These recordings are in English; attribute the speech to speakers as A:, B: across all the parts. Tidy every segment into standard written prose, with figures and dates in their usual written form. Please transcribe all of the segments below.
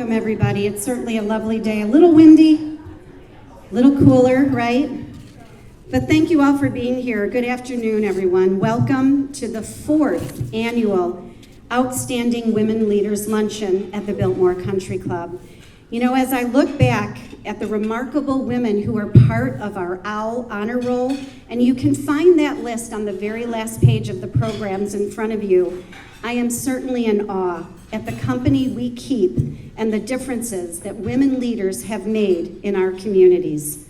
A: Welcome, everybody. It's certainly a lovely day. A little windy, a little cooler, right? But thank you all for being here. Good afternoon, everyone. Welcome to the 4th annual Outstanding Women Leaders Luncheon at the Biltmore Country Club. You know, as I look back at the remarkable women who are part of our OWL honor roll, and you can find that list on the very last page of the programs in front of you, I am certainly in awe at the company we keep and the differences that women leaders have made in our communities.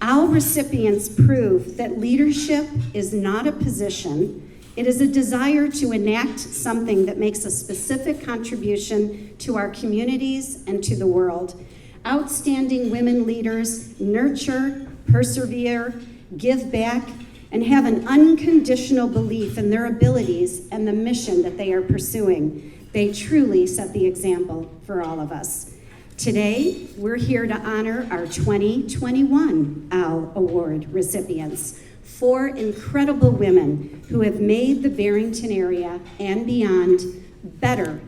A: Our recipients prove that leadership is not a position, it is a desire to enact something that makes a specific contribution to our communities and to the world. Outstanding women leaders nurture, persevere, give back, and have an unconditional belief in their abilities and the mission that they are pursuing. They truly set the example for all of us. Today, we're here to honor our 2021 OWL Award recipients, 4 incredible women who have made the Barrington area and beyond better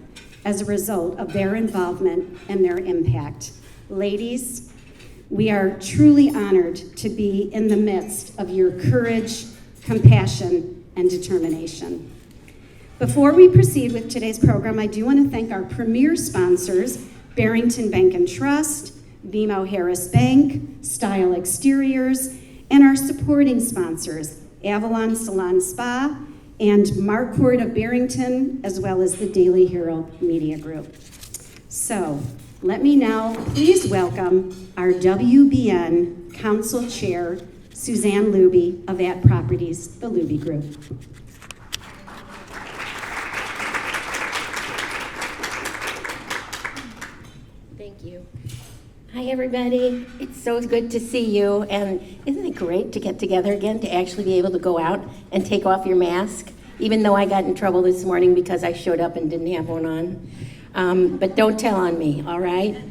A: as a result of their involvement and their impact. Ladies, we are truly honored to be in the midst of your courage, compassion, and determination. Before we proceed with today's program, I do want to thank our premier sponsors, Barrington Bank and Trust, BMO Harris Bank, Style Exteriors, and our supporting sponsors, Avalon Salon Spa, and Marquardt of Barrington, as well as the Daily Herald Media Group. So, let me now please welcome our WBN Council Chair, Suzanne Luby of At Properties, the Luby Group.
B: Thank you. Hi, everybody. It's so good to see you. And isn't it great to get together again, to actually be able to go out and take off your mask, even though I got in trouble this morning because I showed up and didn't have one on. But don't tell on me, all right?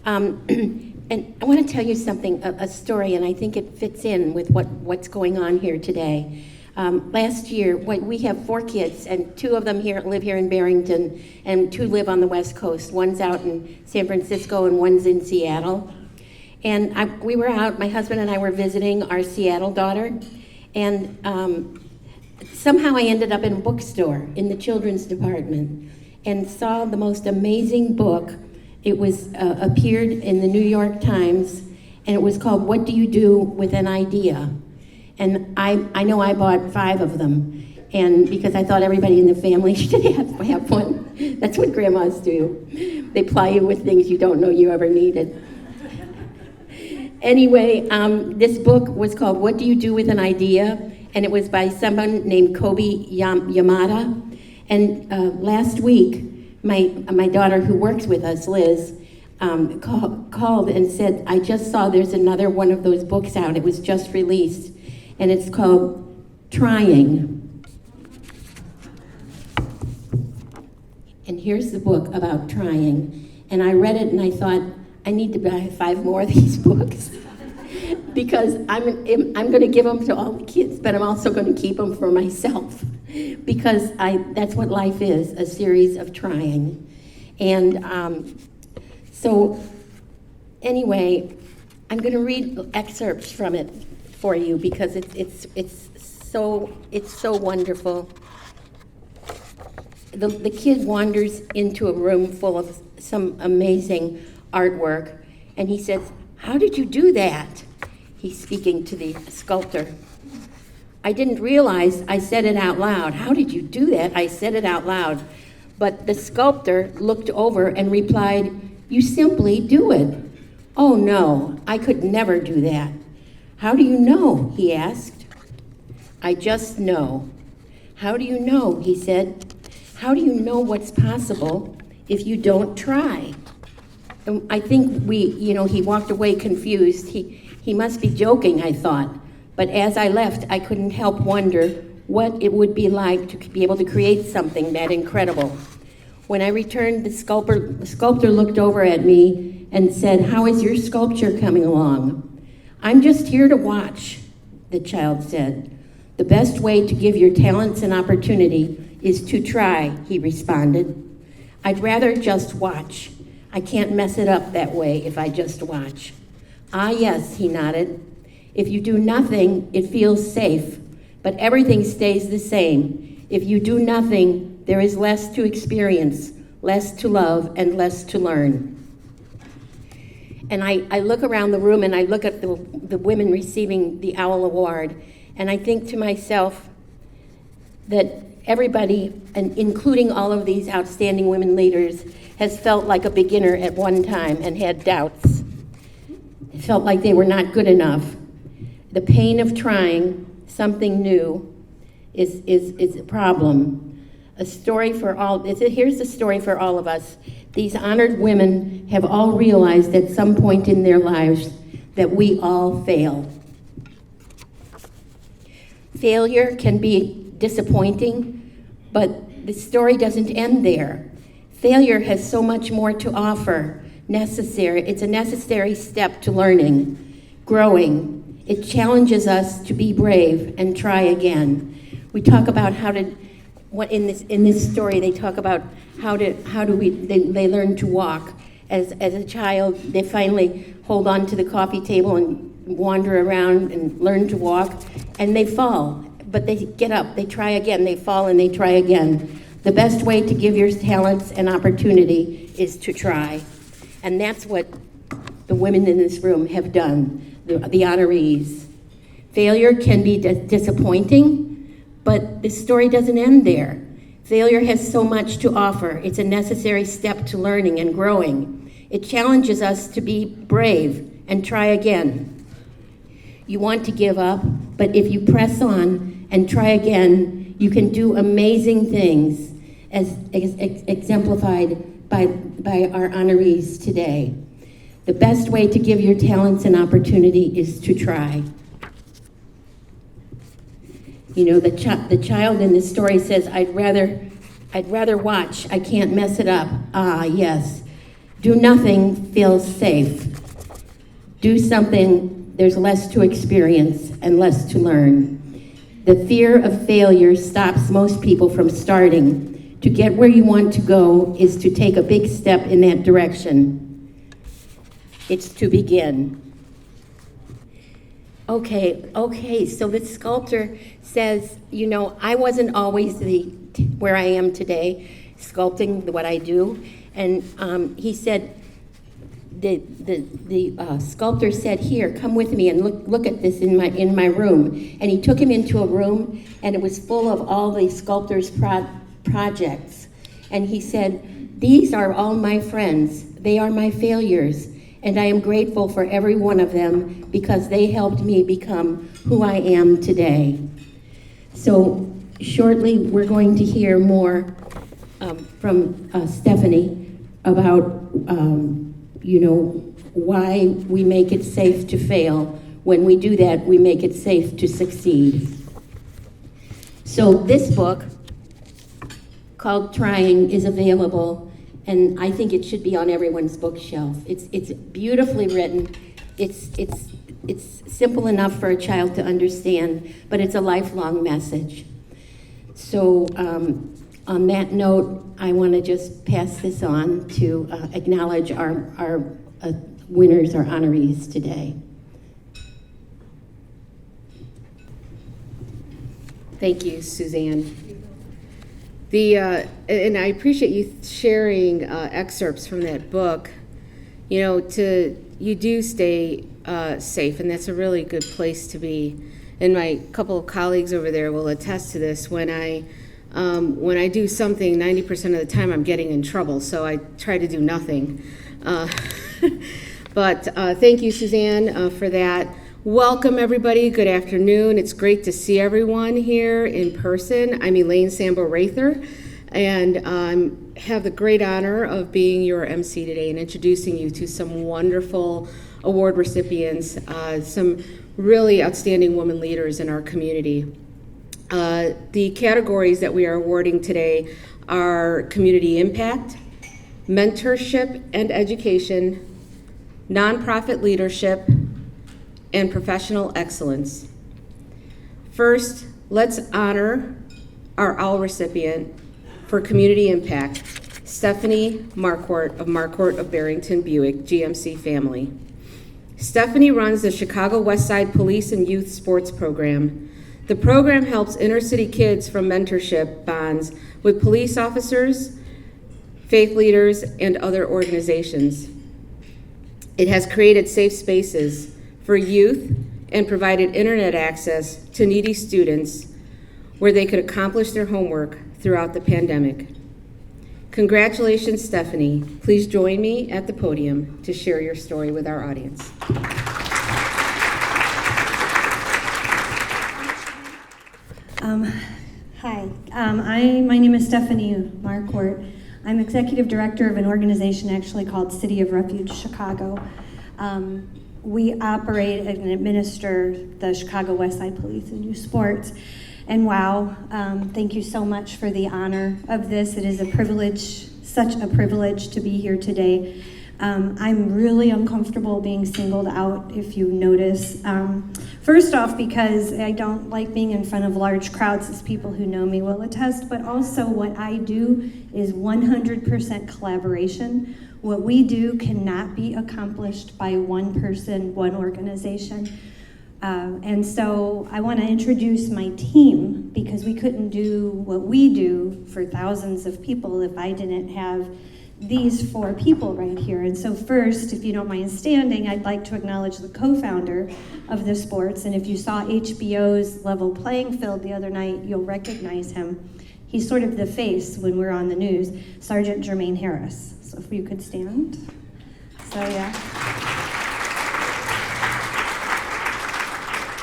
B: And I want to tell you something, a story, and I think it fits in with what's going on here today. Last year, we have 4 kids, and 2 of them live here in Barrington, and 2 live on the West Coast. One's out in San Francisco, and one's in Seattle. And we were out, my husband and I were visiting our Seattle daughter, and somehow I ended up in a bookstore in the children's department and saw the most amazing book. It was appeared in the New York Times, and it was called What Do You Do with an Idea? And I know I bought 5 of them, and because I thought everybody in the family should have one. That's what grandmas do. They ply you with things you don't know you ever needed. Anyway, this book was called What Do You Do with an Idea? And it was by someone named Kobe Yamada. And last week, my daughter who works with us, Liz, called and said, I just saw there's another one of those books out. It was just released. And it's called Trying. And here's the book about trying. And I read it and I thought, I need to buy 5 more of these books. Because I'm going to give them to all the kids, but I'm also going to keep them for myself. Because that's what life is, a series of trying. And so anyway, I'm going to read excerpts from it for you because it's so wonderful. The kid wanders into a room full of some amazing artwork, and he says, "How did you do that?" He's speaking to the sculptor. "I didn't realize I said it out loud." "How did you do that?" "I said it out loud." But the sculptor looked over and replied, "You simply do it." "Oh no, I could never do that." "How do you know?" he asked. "I just know." "How do you know?" he said. "How do you know what's possible if you don't try?" And I think he walked away confused. He must be joking, I thought. But as I left, I couldn't help wonder what it would be like to be able to create something that incredible. When I returned, the sculptor looked over at me and said, "How is your sculpture coming along?" "I'm just here to watch," the child said. "The best way to give your talents an opportunity is to try," he responded. "I'd rather just watch. I can't mess it up that way if I just watch. Ah, yes, he nodded. If you do nothing, it feels safe, but everything stays the same. If you do nothing, there is less to experience, less to love, and less to learn. And I look around the room and I look at the women receiving the OWL Award, and I think to myself that everybody, and including all of these outstanding women leaders, has felt like a beginner at one time and had doubts. Felt like they were not good enough. The pain of trying something new is a problem. A story for all, here's the story for all of us. These honored women have all realized at some point in their lives that we all fail. Failure can be disappointing, but the story doesn't end there. Failure has so much more to offer. It's a necessary step to learning, growing. It challenges us to be brave and try again. We talk about in this story, they talk about they learn to walk. As a child, they finally hold on to the coffee table and wander around and learn to walk, and they fall. But they get up, they try again, they fall and they try again. The best way to give your talents an opportunity is to try. And that's what the women in this room have done, the honorees. Failure can be disappointing, but the story doesn't end there. Failure has so much to offer. It's a necessary step to learning and growing. It challenges us to be brave and try again. You want to give up, but if you press on and try again, you can do amazing things, as exemplified by our honorees today. The best way to give your talents an opportunity is to try. You know, the child in this story says, I'd rather watch. I can't mess it up. Ah, yes. Do nothing feels safe. Do something, there's less to experience and less to learn. The fear of failure stops most people from starting. To get where you want to go is to take a big step in that direction. It's to begin. Okay, so the sculptor says, you know, I wasn't always where I am today, sculpting what I do. And he said, the sculptor said, here, come with me and look at this in my room. And he took him into a room, and it was full of all the sculptor's projects. And he said, these are all my friends. They are my failures. And I am grateful for every one of them because they helped me become who I am today. So shortly, we're going to hear more from Stephanie about, why we make it safe to fail. When we do that, we make it safe to succeed. So this book, called Trying, is available, and I think it should be on everyone's bookshelf. It's beautifully written. It's simple enough for a child to understand, but it's a lifelong message. So on that note, I want to just pass this on to acknowledge our winners, our honorees today.
C: Thank you, Suzanne. And I appreciate you sharing excerpts from that book. You know, you do stay safe, and that's a really good place to be. And my couple of colleagues over there will attest to this. When I do something, 90% of the time I'm getting in trouble, so I try to do nothing. But thank you, Suzanne, for that. Welcome, everybody. Good afternoon. It's great to see everyone here in person. I'm Ellaine Sambo-Reyther, and I have the great honor of being your MC today and introducing you to some wonderful award recipients, some really outstanding women leaders in our community. The categories that we are awarding today are community impact, mentorship and education, nonprofit leadership, and professional excellence. First, let's honor our OWL recipient for community impact, Stephanie Marquardt of Barrington Buick, GMC family. Stephanie runs the Chicago West Side Police and Youth Sports Program. The program helps inner-city kids from mentorship bonds with police officers, faith leaders, and other organizations. It has created safe spaces for youth and provided internet access to needy students where they could accomplish their homework throughout the pandemic. Congratulations, Stephanie. Please join me at the podium to share your story with our audience.
D: Hi, my name is Stephanie Marquardt. I'm executive director of an organization actually called City of Refuge Chicago. We operate and administer the Chicago West Side Police and Youth Sports. And wow, thank you so much for the honor of this. It is a privilege, such a privilege to be here today. I'm really uncomfortable being singled out, if you notice. First off, because I don't like being in front of large crowds, as people who know me will attest, but also what I do is 100% collaboration. What we do cannot be accomplished by one person, one organization. And so I want to introduce my team, because we couldn't do what we do for thousands of people if I didn't have these 4 people right here. And so first, if you don't mind standing, I'd like to acknowledge the co-founder of the sports. And if you saw HBO's Level Playing Field the other night, you'll recognize him. He's sort of the face when we're on the news, Sergeant Jermaine Harris. So if you could stand. So yeah.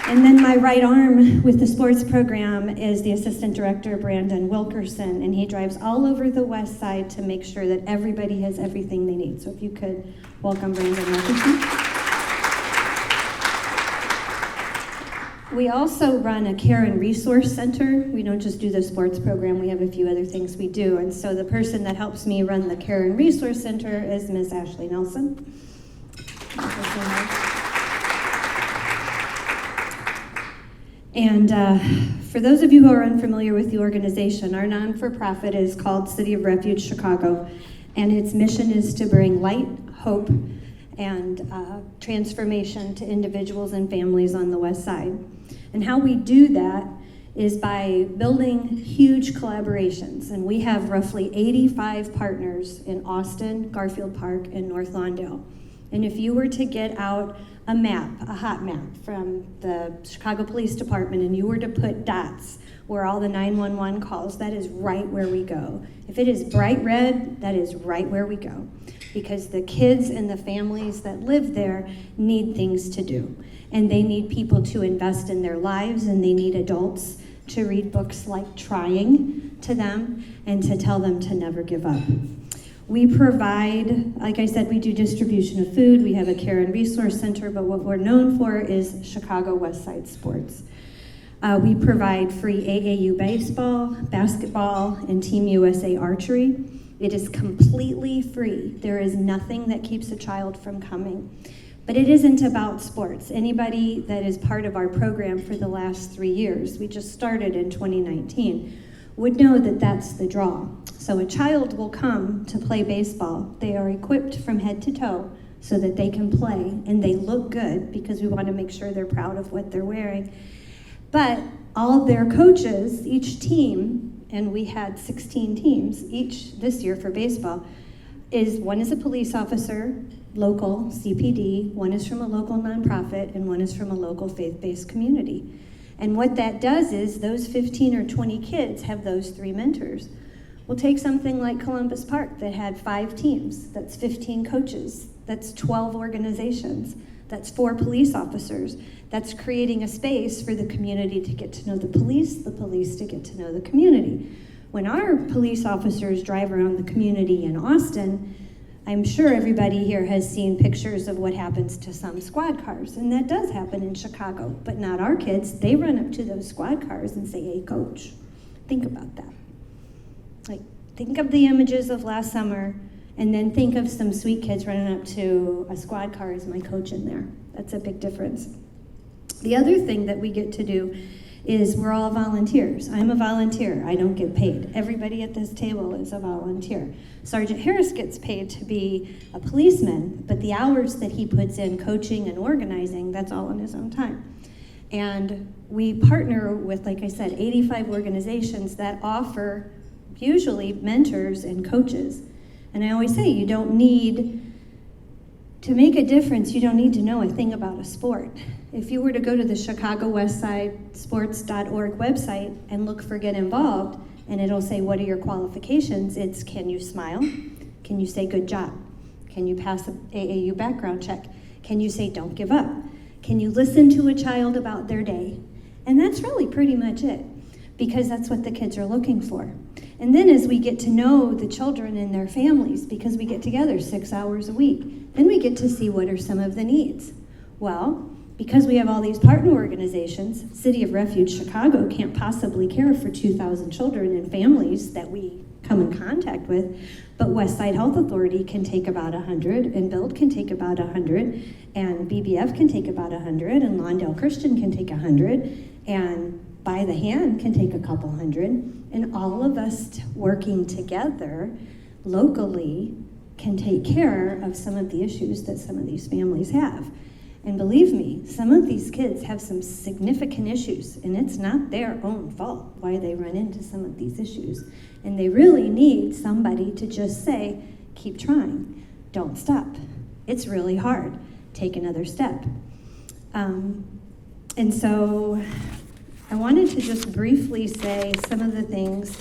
D: And then my right arm with the sports program is the assistant director, Brandon Wilkerson, and he drives all over the West Side to make sure that everybody has everything they need. So if you could welcome Brandon Wilkerson. We also run a care and resource center. We don't just do the sports program, we have a few other things we do. And so the person that helps me run the care and resource center is Ms. Ashley Nelson. And for those of you who are unfamiliar with the organization, our non-for-profit is called City of Refuge Chicago, and its mission is to bring light, hope, and transformation to individuals and families on the West Side. And how we do that is by building huge collaborations, and we have roughly 85 partners in Austin, Garfield Park, and North Lawndale. And if you were to get out a map, a hot map from the Chicago Police Department, and you were to put dots where all the 911 calls, that is right where we go. If it is bright red, that is right where we go. Because the kids and the families that live there need things to do. And they need people to invest in their lives, and they need adults to read books like Trying to them and to tell them to never give up. We provide, like I said, we do distribution of food, we have a care and resource center, but what we're known for is Chicago West Side Sports. We provide free AAU baseball, basketball, and Team USA archery. It is completely free. There is nothing that keeps a child from coming. But it isn't about sports. Anybody that is part of our program for the last 3 years, we just started in 2019, would know that that's the draw. So a child will come to play baseball. They are equipped from head to toe so that they can play, and they look good because we want to make sure they're proud of what they're wearing. But all their coaches, each team, and we had 16 teams each this year for baseball, one is a police officer, local CPD, one is from a local nonprofit, and one is from a local faith-based community. And what that does is those 15 or 20 kids have those 3 mentors. We'll take something like Columbus Park that had 5 teams, that's 15 coaches, that's 12 organizations, that's 4 police officers, that's creating a space for the community to get to know the police to get to know the community. When our police officers drive around the community in Austin, I'm sure everybody here has seen pictures of what happens to some squad cars, and that does happen in Chicago, but not our kids. They run up to those squad cars and say, "Hey, coach." Think about that. Like, think of the images of last summer, and then think of some sweet kids running up to a squad car as my coach in there. That's a big difference. The other thing that we get to do is we're all volunteers. I'm a volunteer. I don't get paid. Everybody at this table is a volunteer. Sergeant Harris gets paid to be a policeman, but the hours that he puts in coaching and organizing, that's all on his own time. And we partner with, like I said, 85 organizations that offer usually mentors and coaches. And I always say, you don't need to make a difference, you don't need to know a thing about a sport. If you were to go to the Chicago Westside Sports.org website and look for Get Involved, and it'll say, what are your qualifications? It's, can you smile? Can you say good job? Can you pass an AAU background check? Can you say don't give up? Can you listen to a child about their day? And that's really pretty much it, because that's what the kids are looking for. And then as we get to know the children and their families, because we get together 6 hours a week, then we get to see what are some of the needs. Well, because we have all these partner organizations, City of Refuge Chicago can't possibly care for 2,000 children and families that we come in contact with, but Westside Health Authority can take about 100, and Build can take about 100, and BBF can take about 100, and Lawndale Christian can take 100, and By the Hand can take a couple hundred, and all of us working together locally can take care of some of the issues that some of these families have. And believe me, some of these kids have some significant issues, and it's not their own fault why they run into some of these issues. And they really need somebody to just say, keep trying, don't stop. It's really hard, take another step. And so I wanted to just briefly say some of the things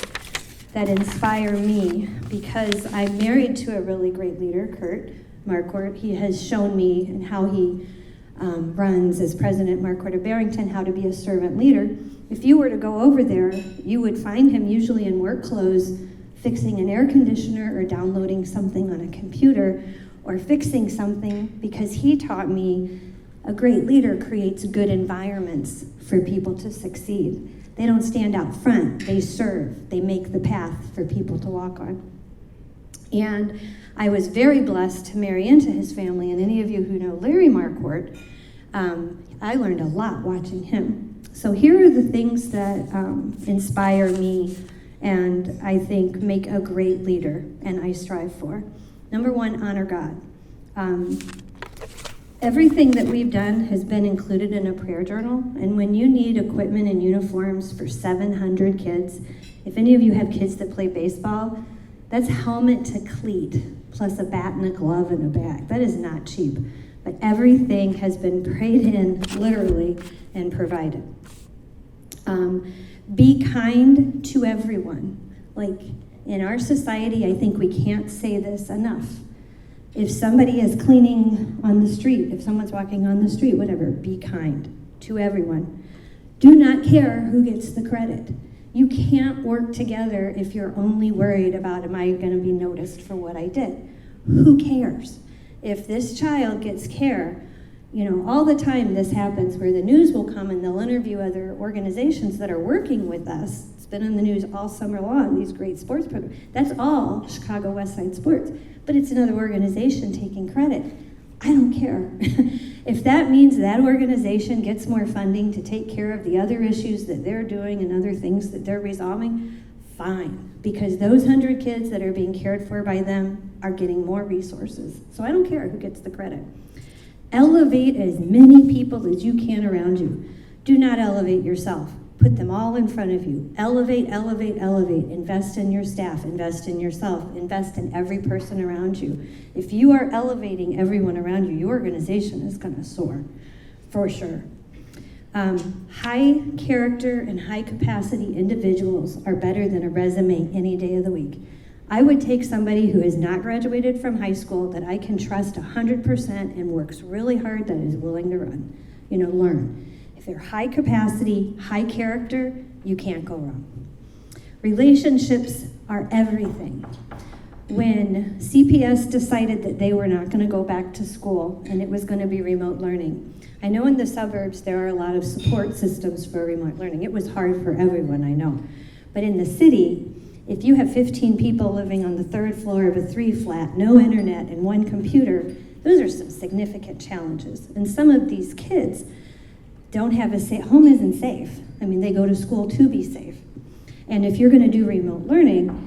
D: that inspire me, because I'm married to a really great leader, Kurt Marquardt. He has shown me and how he runs as president Marquardt of Barrington, how to be a servant leader. If you were to go over there, you would find him usually in work clothes, fixing an air conditioner or downloading something on a computer or fixing something, because he taught me a great leader creates good environments for people to succeed. They don't stand out front, they serve, they make the path for people to walk on. And I was very blessed to marry into his family, and any of you who know Larry Marquardt, I learned a lot watching him. So here are the things that inspire me and I think make a great leader, and I strive for. Number one, honor God. Everything that we've done has been included in a prayer journal, and when you need equipment and uniforms for 700 kids, if any of you have kids that play baseball, that's helmet to cleat, plus a bat and a glove and a bag. That is not cheap, but everything has been prayed in, literally, and provided. Be kind to everyone. Like, in our society, I think we can't say this enough. If somebody is cleaning on the street, if someone's walking on the street, whatever, be kind to everyone. Do not care who gets the credit. You can't work together if you're only worried about, am I going to be noticed for what I did? Who cares? If this child gets care, all the time this happens where the news will come and they'll interview other organizations that are working with us. It's been in the news all summer long, these great sports programs. That's all Chicago Westside Sports, but it's another organization taking credit. I don't care. If that means that organization gets more funding to take care of the other issues that they're doing and other things that they're resolving, fine. Because those 100 kids that are being cared for by them are getting more resources. So I don't care who gets the credit. Elevate as many people as you can around you. Do not elevate yourself. Put them all in front of you. Elevate, elevate, elevate. Invest in your staff. Invest in yourself. Invest in every person around you. If you are elevating everyone around you, your organization is going to soar, for sure. High character and high capacity individuals are better than a resume any day of the week. I would take somebody who has not graduated from high school that I can trust 100% and works really hard, that is willing to learn. If they're high capacity, high character, you can't go wrong. Relationships are everything. When CPS decided that they were not going to go back to school and it was going to be remote learning, I know in the suburbs there are a lot of support systems for remote learning. It was hard for everyone, I know. But in the city, if you have 15 people living on the 3rd floor of a 3-flat, no internet, and 1 computer, those are some significant challenges. And some of these kids, don't have home isn't safe. I mean, they go to school to be safe. And if you're gonna do remote learning,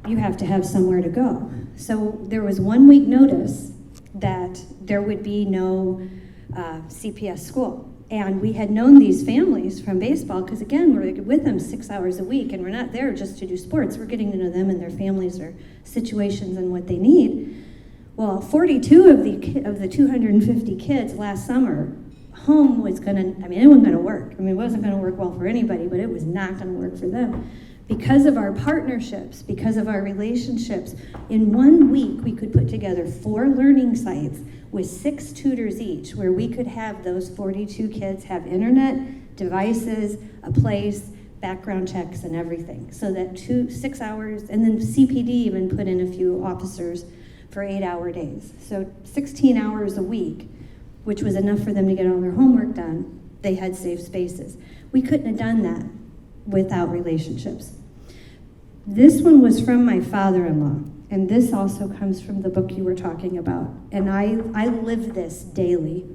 D: you have to have somewhere to go. So there was 1 week notice that there would be no CPS school. And we had known these families from baseball, because again, we're with them 6 hours a week, and we're not there just to do sports. We're getting to know them and their families, their situations, and what they need. Well, 42 of the 250 kids last summer, home was it wasn't gonna work. I mean, it wasn't gonna work well for anybody, but it was not gonna work for them. Because of our partnerships, because of our relationships, in 1 week, we could put together 4 learning sites with 6 tutors each, where we could have those 42 kids have internet, devices, a place, background checks, and everything. So that 6 hours, and then CPD even put in a few officers for 8-hour days. So 16 hours a week, which was enough for them to get all their homework done. They had safe spaces. We couldn't have done that without relationships. This one was from my father-in-law, and this also comes from the book you were talking about, and I live this daily.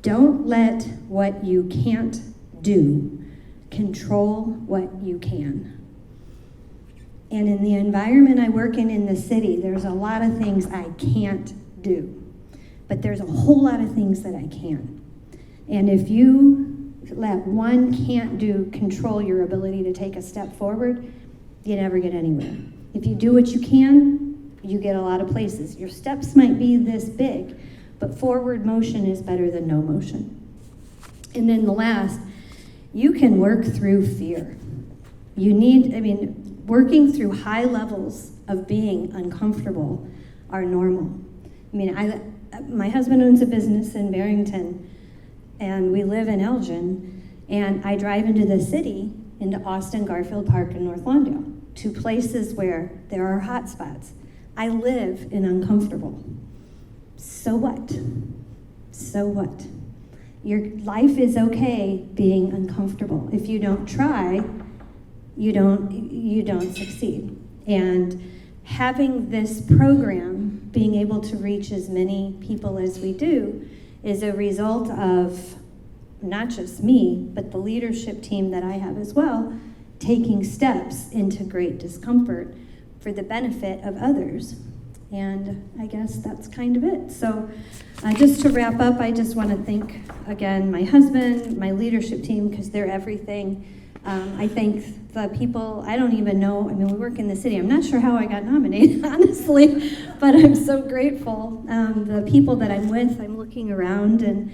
D: Don't let what you can't do control what you can. And in the environment I work in the city, there's a lot of things I can't do, but there's a whole lot of things that I can. And if you let one can't do control your ability to take a step forward, you never get anywhere. If you do what you can, you get a lot of places. Your steps might be this big, but forward motion is better than no motion. And then the last, you can work through fear. Working through high levels of being uncomfortable are normal. My husband owns a business in Barrington, and we live in Elgin, and I drive into the city, into Austin, Garfield Park, and North Lawndale, 2 places where there are hot spots. I live in uncomfortable. So what? So what? Your life is okay being uncomfortable. If you don't try, you don't succeed. And having this program, being able to reach as many people as we do, is a result of not just me, but the leadership team that I have as well, taking steps into great discomfort for the benefit of others. And I guess that's kind of it. So just to wrap up, I just want to thank, again, my husband, my leadership team, because they're everything. I thank the people, I don't even know, we work in the city. I'm not sure how I got nominated, honestly, but I'm so grateful. The people that I'm with, I'm looking around, and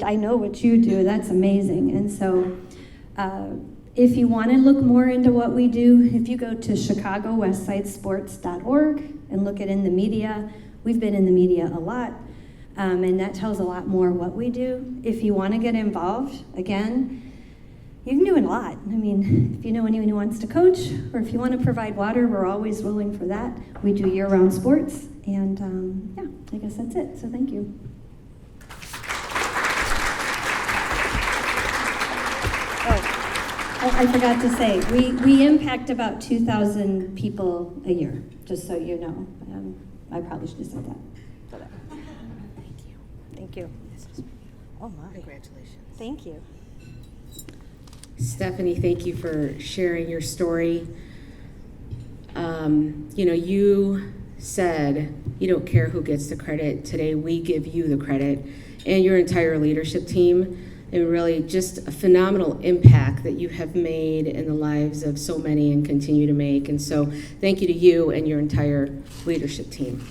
D: I know what you do, that's amazing. And so if you want to look more into what we do, if you go to chicagowestsidesports.org and look at in the media, we've been in the media a lot, and that tells a lot more what we do. If you want to get involved, again, you can do a lot. If you know anyone who wants to coach, or if you want to provide water, we're always willing for that. We do year-round sports, and I guess that's it. So thank you. Oh, I forgot to say, we impact about 2,000 people a year, just so you know. I probably should have said that. Thank you. Thank you. Oh my.
E: Congratulations.
D: Thank you.
C: Stephanie, thank you for sharing your story. You said you don't care who gets the credit. Today we give you the credit and your entire leadership team, and really just a phenomenal impact that you have made in the lives of so many and continue to make. And so thank you to you and your entire leadership team.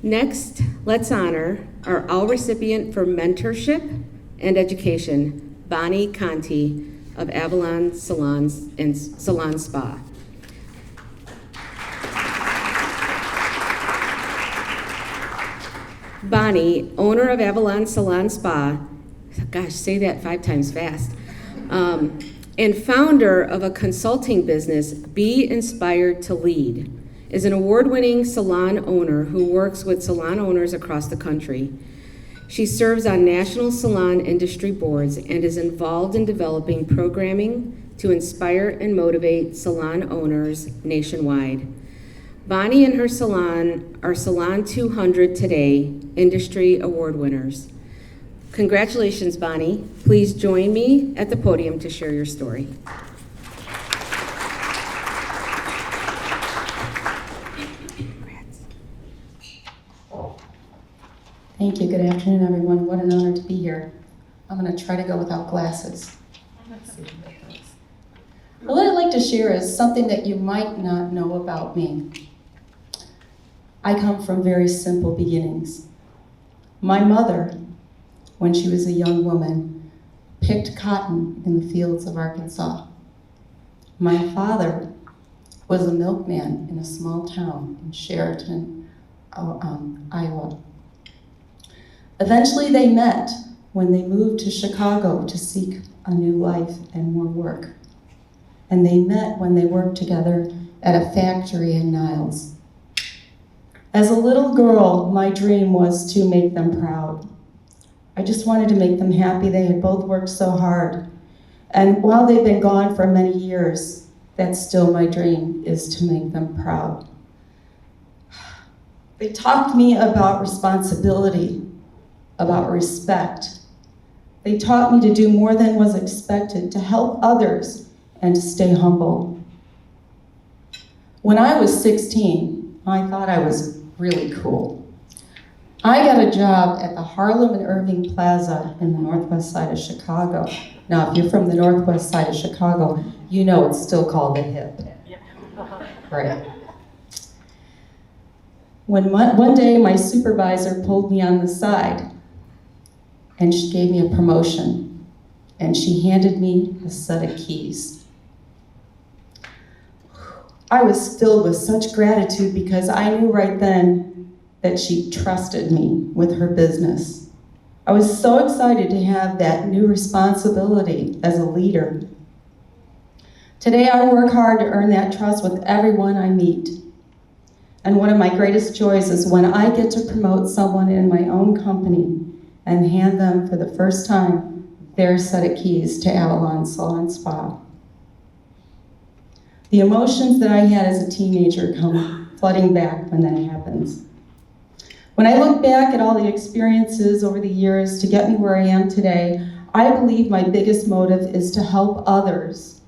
C: Next, let's honor our all recipient for mentorship and education, Bonnie Conte of Avalon Salons and Salon Spa. Bonnie, owner of Avalon Salon Spa, gosh, say that 5 times fast, and founder of a consulting business, Be Inspired to Lead, is an award-winning salon owner who works with salon owners across the country. She serves on national salon industry boards and is involved in developing programming to inspire and motivate salon owners nationwide. Bonnie and her salon are Salon 200 Today industry award winners. Congratulations, Bonnie. Please join me at the podium to share your story.
E: Thank you. Good afternoon, everyone. What an honor to be here. I'm going to try to go without glasses. Well, what I'd like to share is something that you might not know about me. I come from very simple beginnings. My mother, when she was a young woman, picked cotton in the fields of Arkansas. My father was a milkman in a small town in Sheridan, Iowa. Eventually they met when they moved to Chicago to seek a new life and more work. And they met when they worked together at a factory in Niles. As a little girl, my dream was to make them proud. I just wanted to make them happy. They had both worked so hard. And while they've been gone for many years, that's still my dream, is to make them proud. They taught me about responsibility, about respect. They taught me to do more than was expected, to help others, and to stay humble. When I was 16, I thought I was really cool. I got a job at the Harlem and Irving Plaza in the northwest side of Chicago. Now, if you're from the northwest side of Chicago, you know it's still called the Hip. Right. When one day my supervisor pulled me on the side and she gave me a promotion, and she handed me a set of keys. I was filled with such gratitude because I knew right then that she trusted me with her business. I was so excited to have that new responsibility as a leader. Today I work hard to earn that trust with everyone I meet. And one of my greatest joys is when I get to promote someone in my own company and hand them for the first time their set of keys to Avalon Salon Spa. The emotions that I had as a teenager come flooding back when that happens. When I look back at all the experiences over the years to get me where I am today, I believe my biggest motive is to help others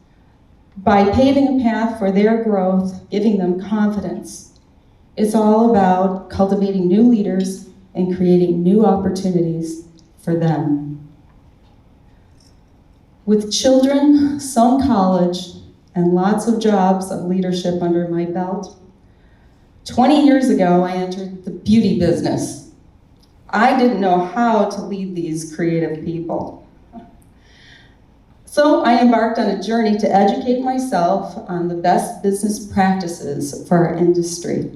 E: by paving a path for their growth, giving them confidence. It's all about cultivating new leaders and creating new opportunities for them. With children, some college, and lots of jobs of leadership under my belt, 20 years ago, I entered the beauty business. I didn't know how to lead these creative people. So I embarked on a journey to educate myself on the best business practices for our industry.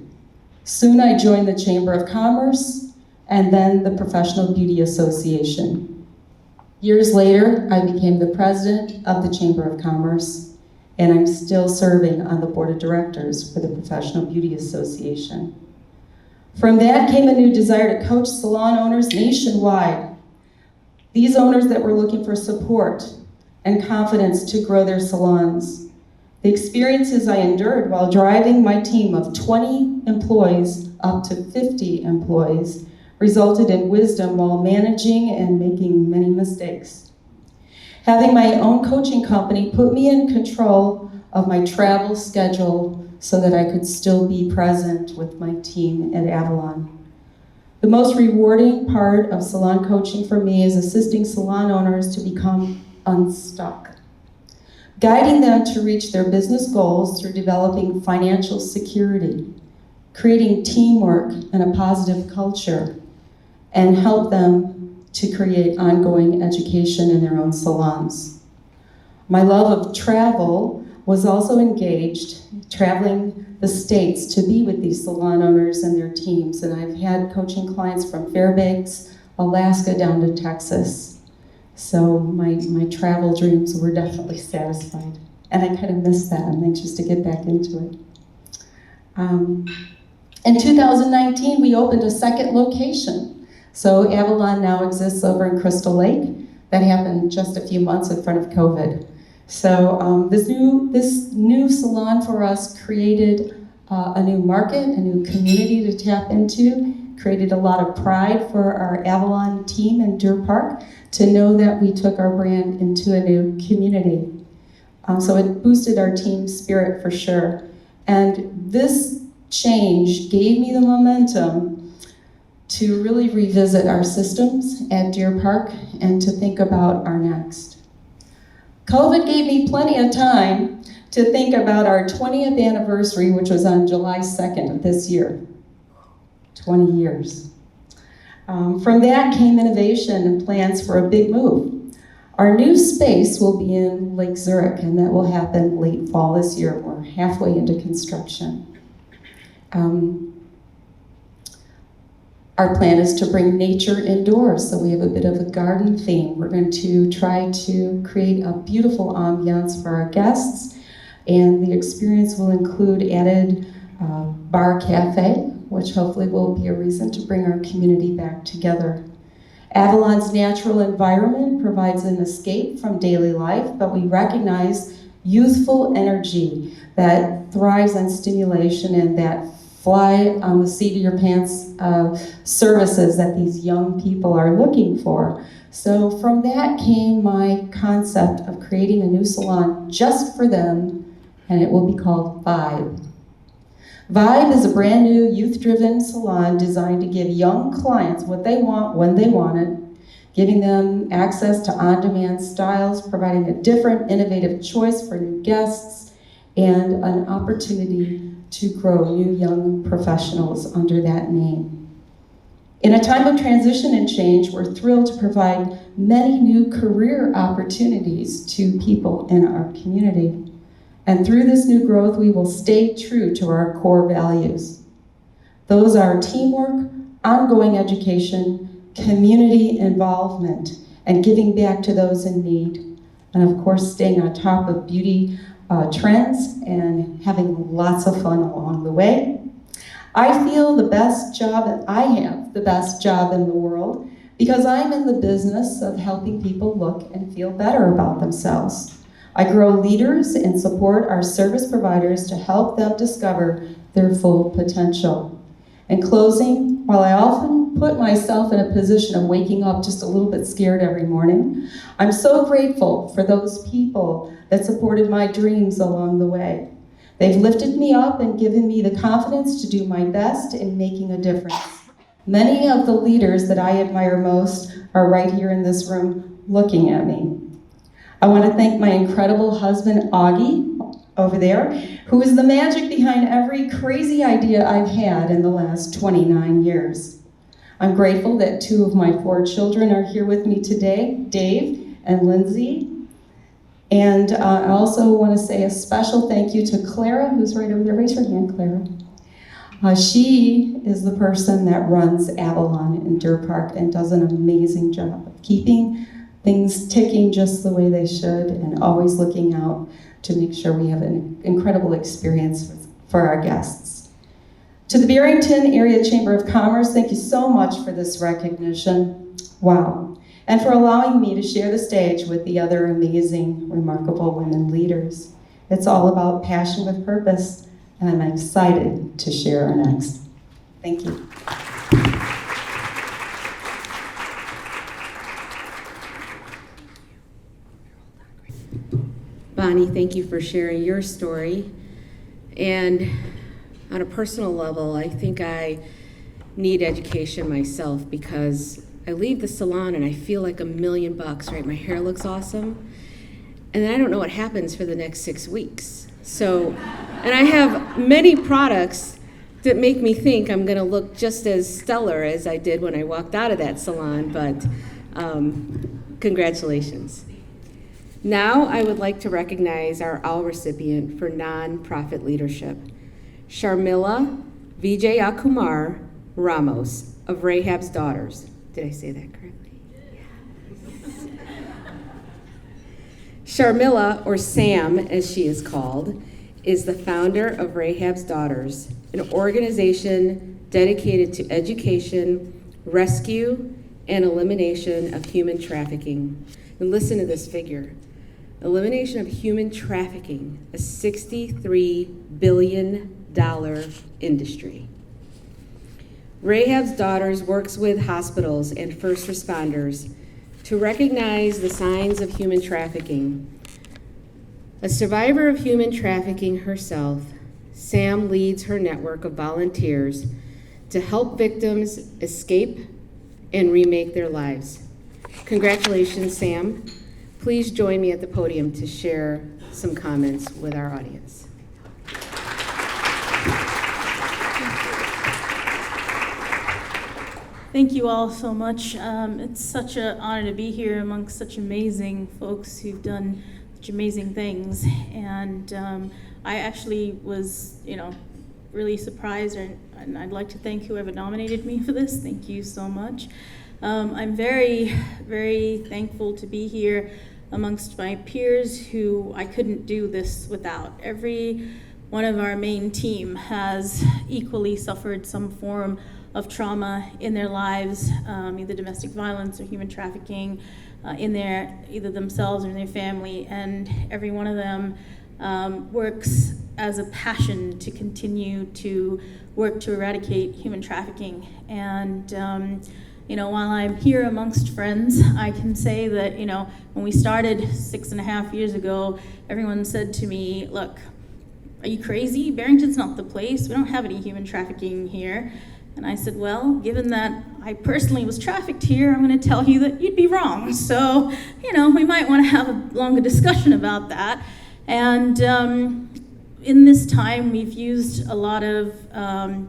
E: Soon I joined the Chamber of Commerce and then the Professional Beauty Association. Years later, I became the president of the Chamber of Commerce, and I'm still serving on the board of directors for the Professional Beauty Association. From that came a new desire to coach salon owners nationwide. These owners that were looking for support and confidence to grow their salons. The experiences I endured while driving my team of 20 employees up to 50 employees resulted in wisdom while managing and making many mistakes. Having my own coaching company put me in control of my travel schedule so that I could still be present with my team at Avalon. The most rewarding part of salon coaching for me is assisting salon owners to become unstuck, guiding them to reach their business goals through developing financial security, creating teamwork and a positive culture, and help them to create ongoing education in their own salons. My love of travel was also engaged, traveling the states to be with these salon owners and their teams, and I've had coaching clients from Fairbanks, Alaska, down to Texas. So my travel dreams were definitely satisfied, and I kind of miss that. I'm anxious to get back into it. In 2019, we opened a second location. So Avalon now exists over in Crystal Lake. That happened just a few months in front of COVID. So this new salon for us created a new market, a new community to tap into, created a lot of pride for our Avalon team in Deer Park to know that we took our brand into a new community. So it boosted our team spirit for sure. And this change gave me the momentum to really revisit our systems at Deer Park and to think about our next. COVID gave me plenty of time to think about our 20th anniversary, which was on July 2nd of this year. 20 years. From that came innovation and plans for a big move. Our new space will be in Lake Zurich, and that will happen late fall this year. We're halfway into construction. Our plan is to bring nature indoors, so we have a bit of a garden theme. We're going to try to create a beautiful ambiance for our guests, and the experience will include added bar cafe, which hopefully will be a reason to bring our community back together. Avalon's natural environment provides an escape from daily life, but we recognize youthful energy that thrives on stimulation and that fly on the seat of your pants services that these young people are looking for. So from that came my concept of creating a new salon just for them, and it will be called Vibe. Vibe is a brand new youth-driven salon designed to give young clients what they want when they want it, giving them access to on-demand styles, providing a different, innovative choice for new guests, and an opportunity to grow new young professionals under that name. In a time of transition and change, we're thrilled to provide many new career opportunities to people in our community. And through this new growth, we will stay true to our core values. Those are teamwork, ongoing education, community involvement, and giving back to those in need. And of course, staying on top of beauty trends and having lots of fun along the way. I feel the best job, and I have the best job in the world because I'm in the business of helping people look and feel better about themselves. I grow leaders and support our service providers to help them discover their full potential. In closing, while I often put myself in a position of waking up just a little bit scared every morning, I'm so grateful for those people that supported my dreams along the way. They've lifted me up and given me the confidence to do my best in making a difference. Many of the leaders that I admire most are right here in this room looking at me. I want to thank my incredible husband, Augie, over there, who is the magic behind every crazy idea I've had in the last 29 years. I'm grateful that 2 of my 4 children are here with me today, Dave and Lindsay. And I also want to say a special thank you to Clara, who's right over there. Raise your hand, Clara. She is the person that runs Avalon in Deer Park and does an amazing job of keeping things ticking just the way they should and always looking out to make sure we have an incredible experience for our guests. To the Barrington Area Chamber of Commerce, thank you so much for this recognition. Wow. And for allowing me to share the stage with the other amazing, remarkable women leaders. It's all about passion with purpose, and I'm excited to share our next. Thank you.
C: Bonnie, thank you for sharing your story. And on a personal level, I think I need education myself because I leave the salon and I feel like $1,000,000, right? My hair looks awesome. And then I don't know what happens for the next 6 weeks. So, and I have many products that make me think I'm gonna look just as stellar as I did when I walked out of that salon, but congratulations. Now I would like to recognize our OWL recipient for nonprofit leadership, Sharmila Wijeyakumar-Ramos of Rahab's Daughters. Did I say that correctly? Yes. Sharmila, or Sam as she is called, is the founder of Rahab's Daughters, an organization dedicated to education, rescue, and elimination of human trafficking. And listen to this figure. Elimination of human trafficking, a $63 billion industry. Rahab's Daughters works with hospitals and first responders to recognize the signs of human trafficking. A survivor of human trafficking herself, Sam leads her network of volunteers to help victims escape and remake their lives. Congratulations, Sam. Please join me at the podium to share some comments with our audience.
F: Thank you all so much. It's such an honor to be here amongst such amazing folks who've done such amazing things. And I actually was, really surprised, and I'd like to thank whoever nominated me for this. Thank you so much. I'm very, very thankful to be here amongst my peers who I couldn't do this without. Every one of our main team has equally suffered some form of trauma in their lives, either domestic violence or human trafficking in either themselves or in their family, and every one of them works as a passion to continue to work to eradicate human trafficking. And while I'm here amongst friends, I can say that when we started 6.5 years ago, everyone said to me, "Look, are you crazy? Barrington's not the place. We don't have any human trafficking here." And I said, well, given that I personally was trafficked here, I'm going to tell you that you'd be wrong. So, we might want to have a longer discussion about that. And in this time, we've used a lot of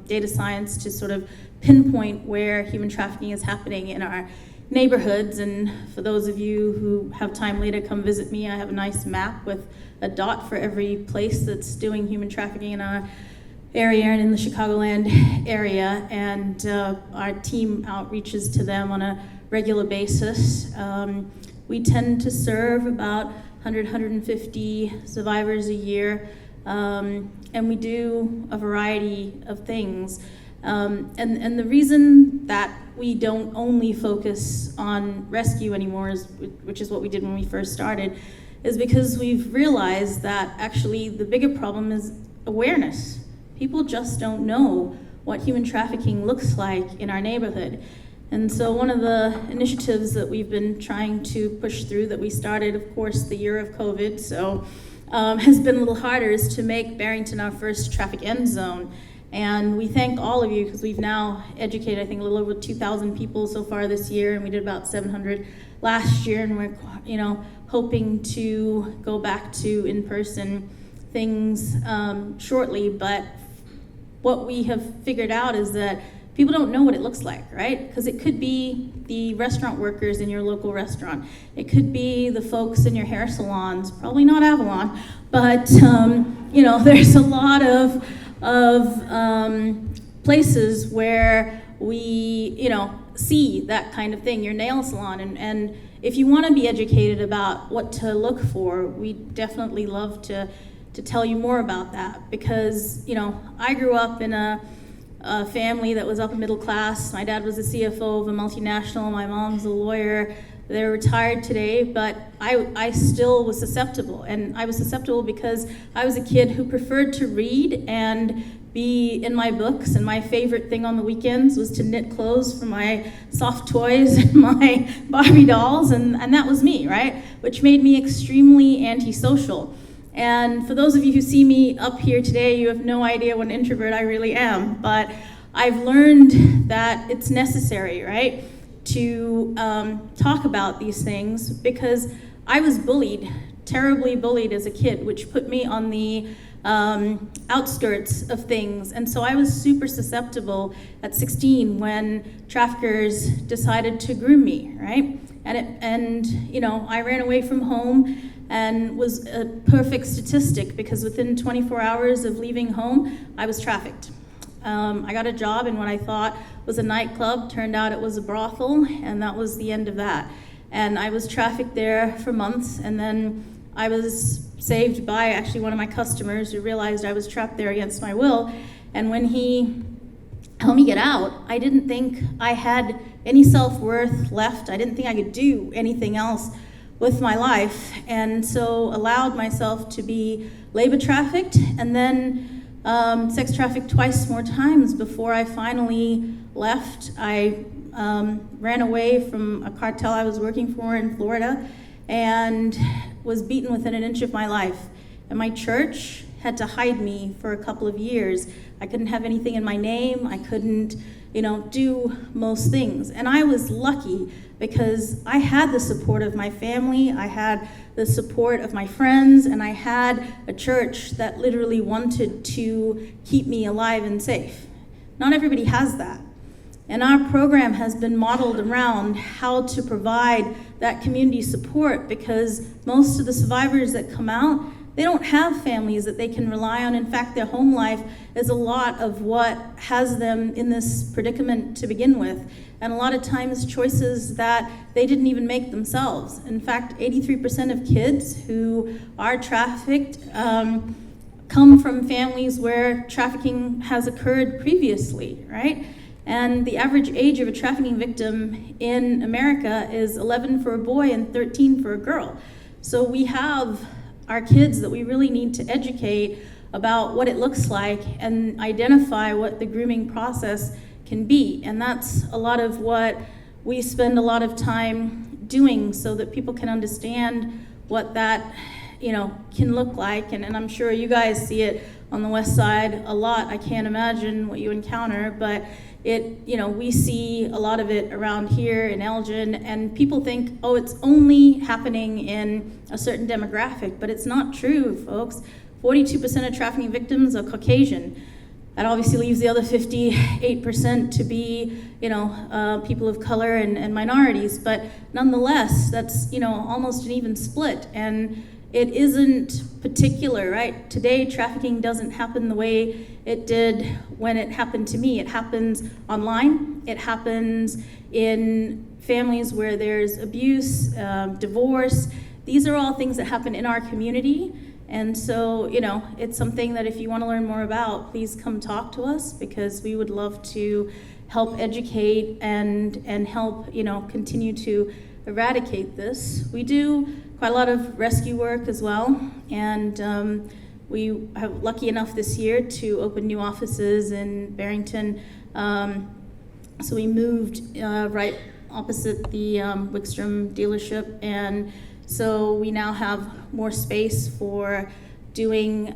F: data science to sort of pinpoint where human trafficking is happening in our neighborhoods. And for those of you who have time later, come visit me. I have a nice map with a dot for every place that's doing human trafficking in our area and in the Chicagoland area, and our team outreaches to them on a regular basis. We tend to serve about 150 survivors a year, and we do a variety of things. And the reason that we don't only focus on rescue anymore, which is what we did when we first started, is because we've realized that actually the bigger problem is awareness. People just don't know what human trafficking looks like in our neighborhood. And so one of the initiatives that we've been trying to push through, that we started, of course, the year of COVID, so has been a little harder, is to make Barrington our first traffic end zone. And we thank all of you, because we've now educated, I think, a little over 2,000 people so far this year, and we did about 700 last year, and we're hoping to go back to in-person things shortly. But what we have figured out is that people don't know what it looks like, right? Because it could be the restaurant workers in your local restaurant. It could be the folks in your hair salons, probably not Avalon, but there's a lot of places where we, see that kind of thing, your nail salon. And if you want to be educated about what to look for, we definitely love to tell you more about that, because I grew up in a family that was upper middle class. My dad was the CFO of a multinational. My mom's a lawyer. They're retired today, but I still was susceptible, and I was susceptible because I was a kid who preferred to read and be in my books, and my favorite thing on the weekends was to knit clothes for my soft toys and my Barbie dolls, and that was me, right? Which made me extremely antisocial. And for those of you who see me up here today, you have no idea what an introvert I really am, but I've learned that it's necessary, right, to talk about these things, because I was bullied, terribly bullied as a kid, which put me on the outskirts of things. And so I was super susceptible at 16 when traffickers decided to groom me, right? And I ran away from home and was a perfect statistic, because within 24 hours of leaving home, I was trafficked. I got a job in what I thought was a nightclub. Turned out it was a brothel, and that was the end of that. And I was trafficked there for months, and then I was saved by actually one of my customers who realized I was trapped there against my will. And when he helped me get out, I didn't think I had any self-worth left. I didn't think I could do anything else with my life, and so allowed myself to be labor trafficked, and then sex trafficked twice more times before I finally left. I ran away from a cartel I was working for in Florida and was beaten within an inch of my life. And my church had to hide me for a couple of years. I couldn't have anything in my name. I couldn't, do most things. And I was lucky because I had the support of my family, I had the support of my friends, and I had a church that literally wanted to keep me alive and safe. Not everybody has that. And our program has been modeled around how to provide that community support, because most of the survivors that come out, they don't have families that they can rely on. In fact, their home life is a lot of what has them in this predicament to begin with. And a lot of times choices that they didn't even make themselves. In fact, 83% of kids who are trafficked come from families where trafficking has occurred previously, right? And the average age of a trafficking victim in America is 11 for a boy and 13 for a girl. So we have our kids that we really need to educate about what it looks like and identify what the grooming process can be. And that's a lot of what we spend a lot of time doing, so that people can understand what that can look like. And I'm sure you guys see it on the West Side a lot. I can't imagine what you encounter, but we see a lot of it around here in Elgin, and people think, oh, it's only happening in a certain demographic, but it's not true, folks. 42% of trafficking victims are Caucasian. That obviously leaves the other 58% to be, people of color and minorities, but nonetheless, that's, almost an even split. And it isn't particular, right? Today, trafficking doesn't happen the way it did when it happened to me. It happens online. It happens in families where there's abuse, divorce. These are all things that happen in our community. And so, it's something that if you want to learn more about, please come talk to us, because we would love to help educate and help, continue to eradicate this. We do quite a lot of rescue work as well, and we are lucky enough this year to open new offices in Barrington. So we moved right opposite the Wickstrom dealership, and so we now have more space for doing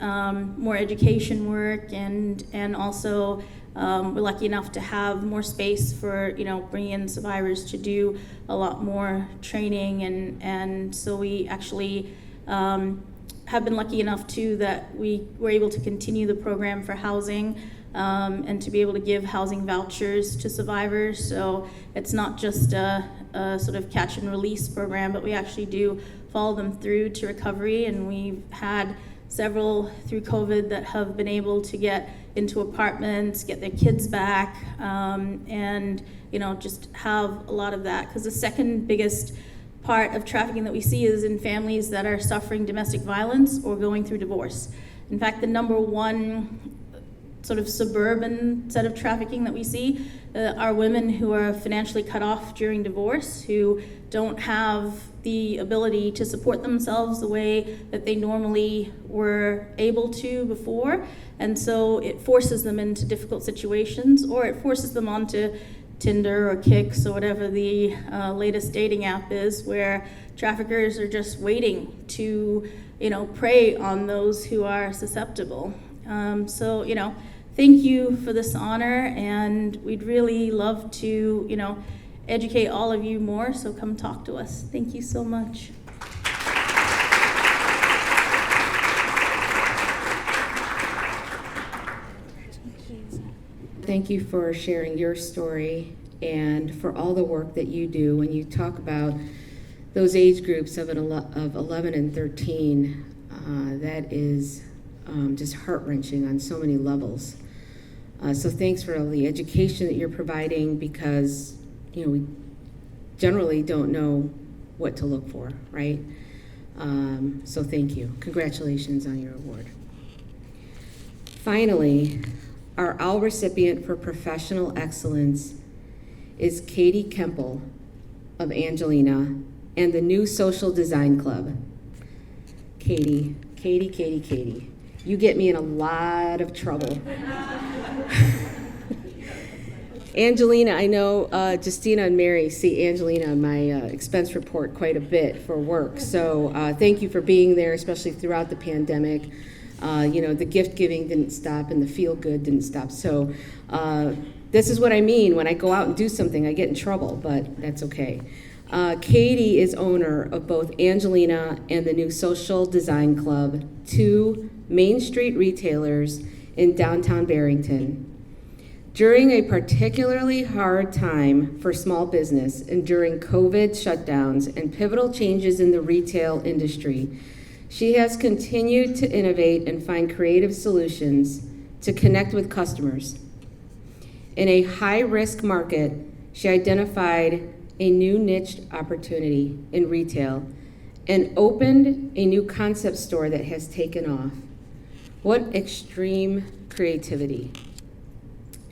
F: more education work, and also we're lucky enough to have more space for bringing in survivors to do a lot more training, and so we actually have been lucky enough too that we were able to continue the program for housing, and to be able to give housing vouchers to survivors. So it's not just a sort of catch and release program, but we actually do follow them through to recovery, and we've had several through COVID that have been able to get into apartments, get their kids back, and just have a lot of that. Because the second biggest part of trafficking that we see is in families that are suffering domestic violence or going through divorce. In fact, the number one sort of suburban set of trafficking that we see are women who are financially cut off during divorce, who don't have the ability to support themselves the way that they normally were able to before. And so it forces them into difficult situations, or it forces them onto Tinder or Kicks or whatever the latest dating app is, where traffickers are just waiting to, prey on those who are susceptible. So, thank you for this honor, and we'd really love to, educate all of you more, so come talk to us. Thank you so much.
C: Thank you for sharing your story and for all the work that you do. When you talk about those age groups of 11 and 13, that is just heart-wrenching on so many levels. So thanks for all the education that you're providing, because we generally don't know what to look for, right? So thank you. Congratulations on your award. Finally, our OWL recipient for professional excellence is Katie Kuempel of Angelina and the New Social Design Club. Katie. You get me in a lot of trouble. Angelina, I know Justina and Mary see Angelina on my expense report quite a bit for work. So thank you for being there, especially throughout the pandemic. The gift giving didn't stop and the feel good didn't stop. So this is what I mean. When I go out and do something, I get in trouble, but that's okay. Katie is owner of both Angelina and the new Social Design Club, 2 Main Street retailers in downtown Barrington. During a particularly hard time for small business and during COVID shutdowns and pivotal changes in the retail industry, she has continued to innovate and find creative solutions to connect with customers. In a high-risk market, she identified a new niche opportunity in retail and opened a new concept store that has taken off. What extreme creativity.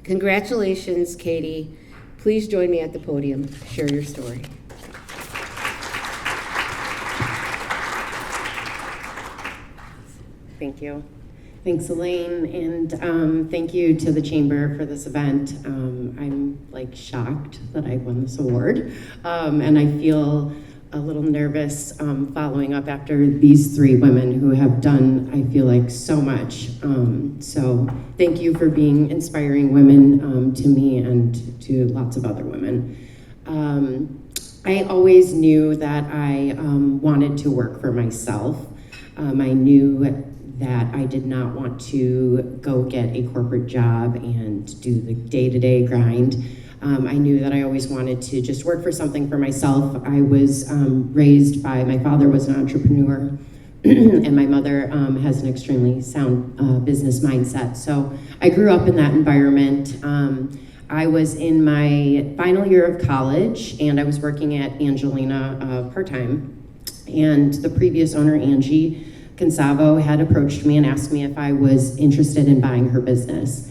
C: Congratulations, Katie. Please join me at the podium. Share your story.
G: Thank you. Thanks, Ellaine, and thank you to the Chamber for this event. I'm shocked that I won this award, and I feel a little nervous following up after these 3 women who have done, I feel like, so much. So thank you for being inspiring women to me and to lots of other women. I always knew that I wanted to work for myself. I knew that I did not want to go get a corporate job and do the day-to-day grind. I knew that I always wanted to just work for something for myself. I was raised by, my father was an entrepreneur, and my mother has an extremely sound business mindset. So I grew up in that environment. I was in my final year of college, and I was working at Angelina part-time. And the previous owner, Angie Consavo, had approached me and asked me if I was interested in buying her business.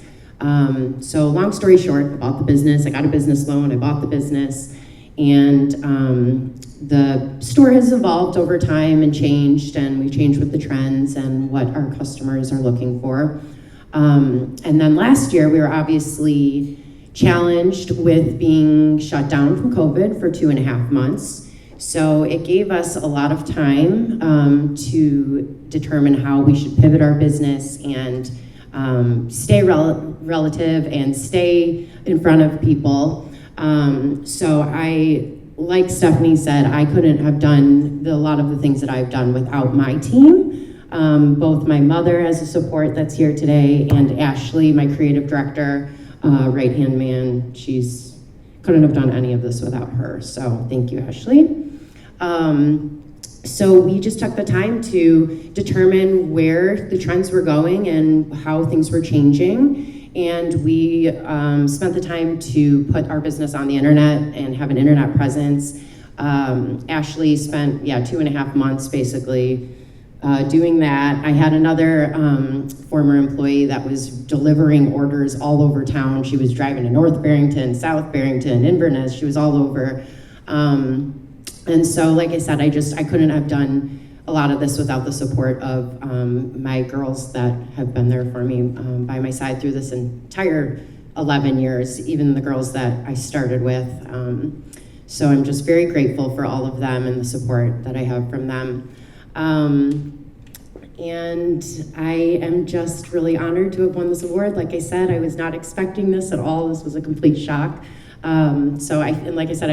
G: So long story short, I bought the business, I got a business loan, I bought the business, and the store has evolved over time and changed, and we've changed with the trends and what our customers are looking for. And then last year, we were obviously challenged with being shut down from COVID for 2.5 months. So it gave us a lot of time to determine how we should pivot our business and stay relative and stay in front of people. So I, like Stephanie said, I couldn't have done a lot of the things that I've done without my team. Both my mother as a support that's here today, and Ashley, my creative director, right-hand man. Couldn't have done any of this without her. So thank you, Ashley. So we just took the time to determine where the trends were going and how things were changing. And we spent the time to put our business on the internet and have an internet presence. Ashley spent, 2.5 months basically doing that. I had another former employee that was delivering orders all over town. She was driving to North Barrington, South Barrington, Inverness. She was all over. And so, like I said, I couldn't have done a lot of this without the support of my girls that have been there for me by my side through this entire 11 years, even the girls that I started with. So I'm just very grateful for all of them and the support that I have from them. And I am just really honored to have won this award. Like I said, I was not expecting this at all. This was a complete shock. And like I said,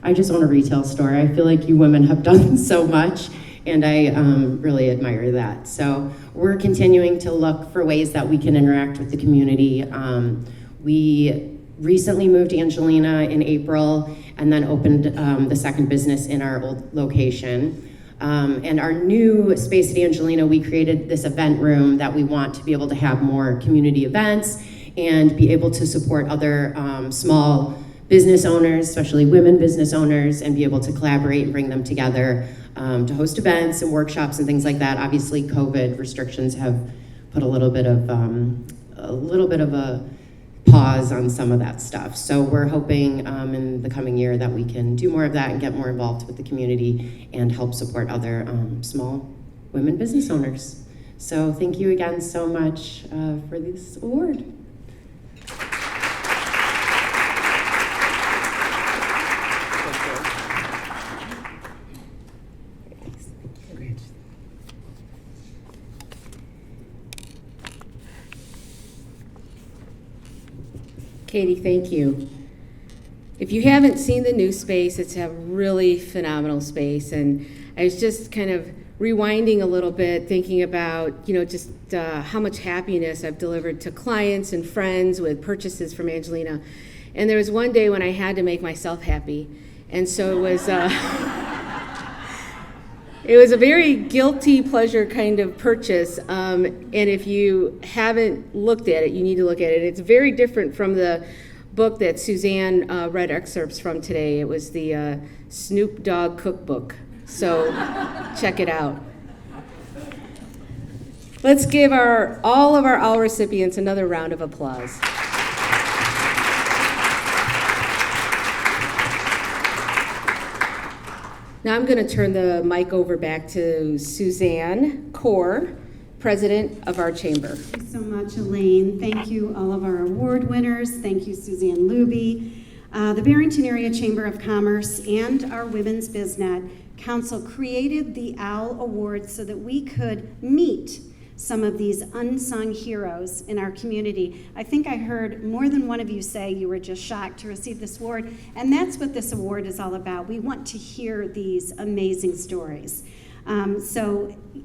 G: I just own a retail store. I feel like you women have done so much, and I really admire that. So we're continuing to look for ways that we can interact with the community. We recently moved to Angelina in April, and then opened the second business in our old location. And our new space at Angelina, we created this event room that we want to be able to have more community events and be able to support other small business owners, especially women business owners, and be able to collaborate and bring them together to host events and workshops and things like that. Obviously, COVID restrictions have put a little bit of a pause on some of that stuff. So we're hoping in the coming year that we can do more of that and get more involved with the community and help support other small women business owners. So thank you again so much for this award.
C: Katie, thank you. If you haven't seen the new space, it's a really phenomenal space. And I was just kind of rewinding a little bit, thinking about, just how much happiness I've delivered to clients and friends with purchases from Angelina. And there was one day when I had to make myself happy. And so it was, it was a very guilty pleasure kind of purchase. And if you haven't looked at it, you need to look at it. It's very different from the book that Suzanne read excerpts from today. It was the Snoop Dogg cookbook. So check it out. Let's give all of our OWL recipients another round of applause. Now I'm going to turn the mic over back to Suzanne Corr, President of our Chamber.
A: Thank you so much, Ellaine. Thank you, all of our award winners. Thank you, Suzanne Luby. The Barrington Area Chamber of Commerce and our Women's BizNet Council created the OWL Awards so that we could meet some of these unsung heroes in our community. I think I heard more than one of you say you were just shocked to receive this award, and that's what this award is all about. We want to hear these amazing stories.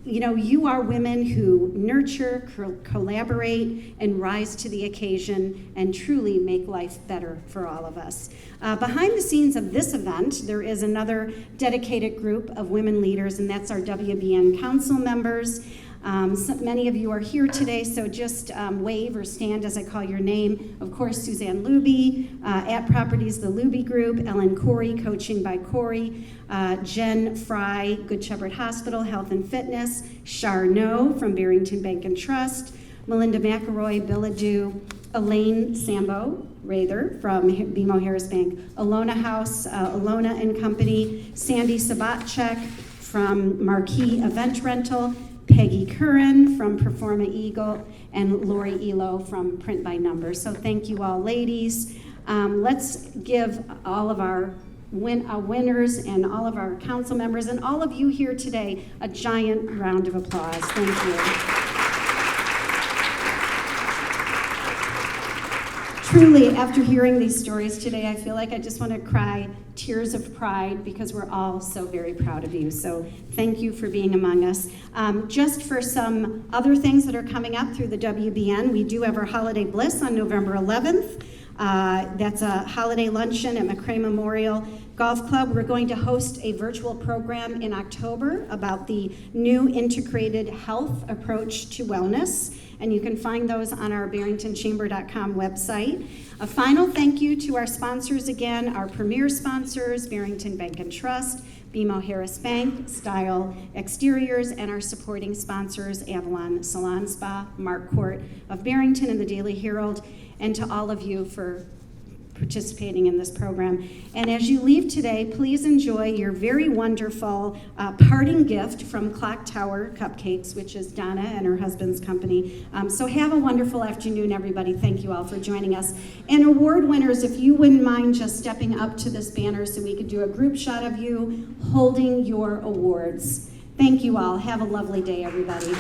A: You are women who nurture, collaborate, and rise to the occasion and truly make life better for all of us. Behind the scenes of this event, there is another dedicated group of women leaders, and that's our WBN council members. Many of you are here today, so just wave or stand as I call your name. Of course, Suzanne Luby, at Properties, the Luby Group, Ellaine Corey, Coaching by Corey, Jen Fry, Good Shepherd Hospital, Health and Fitness, Charno from Barrington Bank and Trust, Melinda McElroy, Billadu, Ellaine Sambo-Reyther from BMO Harris Bank, Alona House, Alona and Company, Sandy Sabatchek from Marquee Event Rental, Peggy Curran from Performa Eagle, and Lori Elo from Print by Numbers. So thank you all, ladies. Let's give all of our winners and all of our council members and all of you here today a giant round of applause. Thank you. Truly, after hearing these stories today, I feel like I just want to cry tears of pride because we're all so very proud of you. So thank you for being among us. Just for some other things that are coming up through the WBN, we do have our Holiday Bliss on November 11th. That's a holiday luncheon at McCray Memorial Golf Club. We're going to host a virtual program in October about the new integrated health approach to wellness, and you can find those on our barringtonchamber.com website. A final thank you to our sponsors again, our premier sponsors, Barrington Bank and Trust, BMO Harris Bank, Style Exteriors, and our supporting sponsors, Avalon, Salon Spa, Marquardt of Barrington, and the Daily Herald, and to all of you for participating in this program. And as you leave today, please enjoy your very wonderful parting gift from Clock Tower Cupcakes, which is Donna and her husband's company. So have a wonderful afternoon, everybody. Thank you all for joining us. And award winners, if you wouldn't mind just stepping up to this banner so we could do a group shot of you holding your awards. Thank you all. Have a lovely day, everybody.